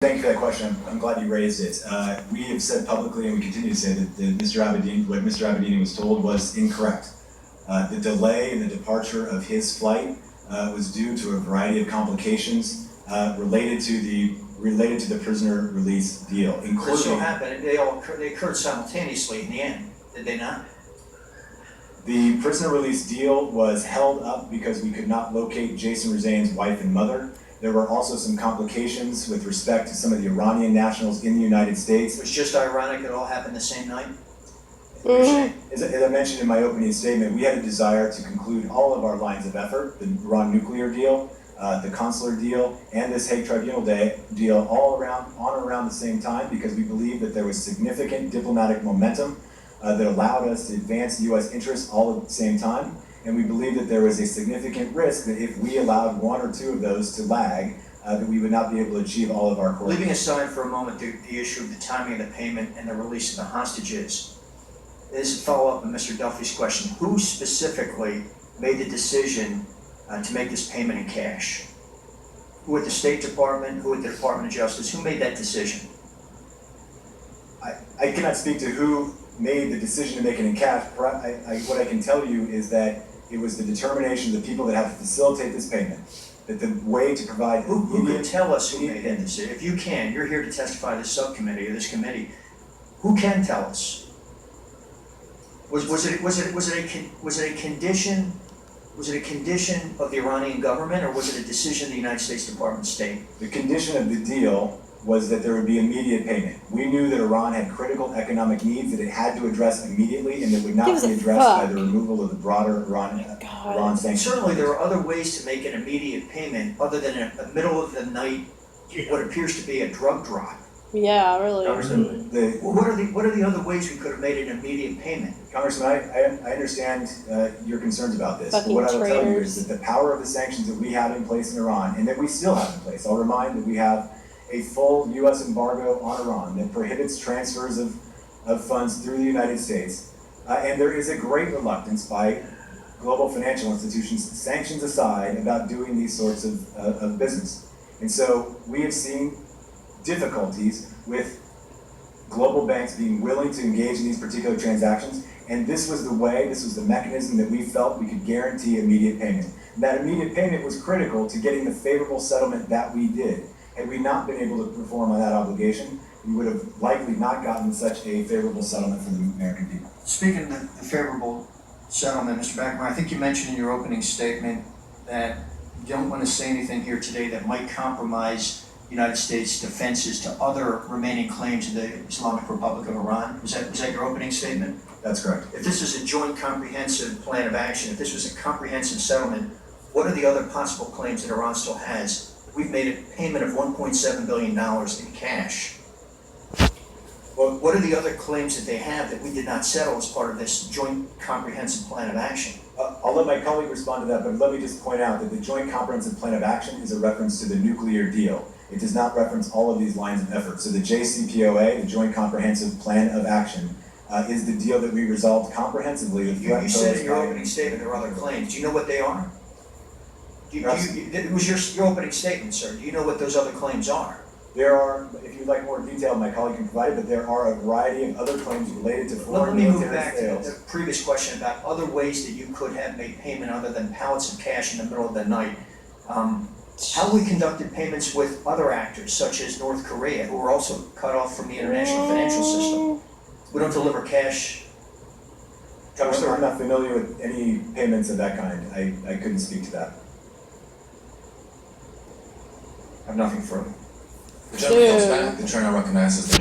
Thank you for that question. I'm glad you raised it. We have said publicly, and we continue to say that what Mr. Abedini was told was incorrect. The delay in the departure of his flight was due to a variety of complications related to the prisoner release deal, including. This so happened. They occurred simultaneously in the end, did they not? The prisoner release deal was held up because we could not locate Jason Rezane's wife and mother. There were also some complications with respect to some of the Iranian nationals in the United States. It was just ironic it all happened the same night? As I mentioned in my opening statement, we had a desire to conclude all of our lines of effort, the Iran nuclear deal, the consular deal, and this Hague Tribunal deal all around the same time, because we believe that there was significant diplomatic momentum that allowed us to advance U.S. interests all at the same time. And we believe that there was a significant risk that if we allowed one or two of those to lag, that we would not be able to achieve all of our core. Leaving aside for a moment the issue of the timing of the payment and the release of the hostages, is a follow-up on Mr. Duffy's question. Who specifically made the decision to make this payment in cash? Who at the State Department, who at the Department of Justice, who made that decision? I cannot speak to who made the decision to make it in cash. What I can tell you is that it was the determination of the people that have to facilitate this payment, that the way to provide. Who can tell us who made that decision? If you can, you're here to testify to this subcommittee or this committee. Who can tell us? Was it a condition? Was it a condition of the Iranian government, or was it a decision of the United States Department of State? The condition of the deal was that there would be immediate payment. We knew that Iran had critical economic needs that it had to address immediately, and that would not be addressed by the removal of the broader Iran sanctions. Certainly there are other ways to make an immediate payment other than a middle of the night, what appears to be a drug drop. Yeah, really. Congressman, What are the other ways we could have made an immediate payment? Congressman, I understand your concerns about this. Fucking What I will tell you traitors. is that the power of the sanctions that we have in place in Iran, and that we still have in place, I'll remind that we have a full U.S. embargo on Iran that prohibits transfers of funds through the United States. And there is a great reluctance by global financial institutions, sanctions aside, about doing these sorts of business. And so we have seen difficulties with global banks being willing to engage in these particular transactions. And this was the mechanism that we felt we could guarantee immediate payment. And that immediate payment was critical to getting the favorable settlement that we did. Had we not been able to perform on that obligation, we would have likely not gotten such a favorable settlement from the American people. Speaking of the favorable settlement, Mr. Backmeyer, I think you mentioned in your opening statement that you don't want to say anything here today that might compromise United States defenses to other remaining claims of the Islamic Republic of Iran. Was that your opening statement? That's correct. If this is a joint comprehensive plan of action, if this was a comprehensive settlement, what are the other possible claims that Iran still has? We've made a payment of $1.7 billion in cash. Well, what are the other claims that they have that we did not settle as part of this joint comprehensive plan of action? I'll let my colleague respond to that, but let me just point out that the Joint Comprehensive Plan of Action is a reference to the nuclear deal. It does not reference all of these lines of effort. So the JCPOA, the Joint Comprehensive Plan of Action, is the deal that we resolved comprehensively. You said in your opening statement there are other claims. Do you know what they are? It was your opening statement, sir. Do you know what those other claims are? There are, if you'd like more detail, my colleague can provide it, but there are a variety of other claims related to foreign military sales. Let me move back to the previous question about other ways that you could have made payment other than pallets of cash in the middle of the night. How we conducted payments with other actors, such as North Korea, who were also cut off from the international financial system. We don't deliver cash. Congressman, I'm not familiar with any payments of that kind. I couldn't speak to that. I have nothing further. The gentleman comes back, the chair now recognizes the